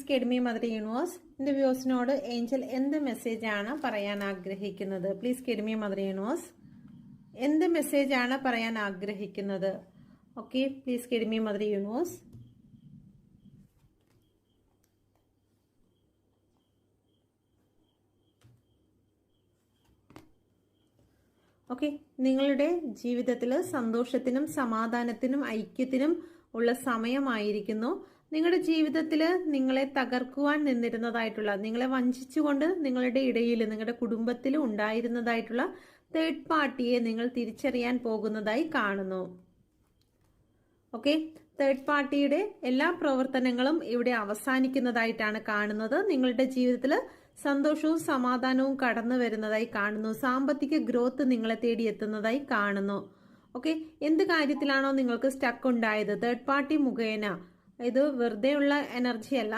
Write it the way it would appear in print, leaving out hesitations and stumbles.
Guide me mother universe. എന്റെ വ്യൂസിനോട് Angel എന്ത് message ആണ് പറയാൻ ആഗ്രഹിക്കുന്നത്? Please guide me mother universe. എന്ത് മെസ്സേജ് ആണ് പറയാൻ ആഗ്രഹിക്കുന്നത്? Okay, please guide me mother universe. Okay, നിങ്ങളുടെ ജീവിതത്തിൽ സന്തോഷത്തിനും സമാധാനത്തിനും ഐക്യത്തിനും ഉള്ള സമയമായിരിക്കുന്നു. നിങ്ങളുടെ ജീവിതത്തിൽ നിങ്ങളെ തകർക്കുവാൻ നിന്നിരുന്നതായിട്ടുള്ള, നിങ്ങളെ വഞ്ചിച്ചുകൊണ്ട് നിങ്ങളുടെ ഇടയിൽ, നിങ്ങളുടെ കുടുംബത്തിൽ ഉണ്ടായിരുന്നതായിട്ടുള്ള തേർഡ് പാർട്ടിയെ നിങ്ങൾ തിരിച്ചറിയാൻ പോകുന്നതായി കാണുന്നു. ഓക്കെ, തേർഡ് പാർട്ടിയുടെ എല്ലാ പ്രവർത്തനങ്ങളും ഇവിടെ അവസാനിക്കുന്നതായിട്ടാണ് കാണുന്നത്. നിങ്ങളുടെ ജീവിതത്തിൽ സന്തോഷവും സമാധാനവും കടന്നു വരുന്നതായി കാണുന്നു. സാമ്പത്തിക ഗ്രോത്ത് നിങ്ങളെ തേടി എത്തുന്നതായി കാണുന്നു. ഓക്കെ, എന്ത് കാര്യത്തിലാണോ നിങ്ങൾക്ക് സ്റ്റക്ക് ഉണ്ടായത് തേർഡ് പാർട്ടി മുഖേന, ഇത് വെറുതെ ഉള്ള എനർജി അല്ല.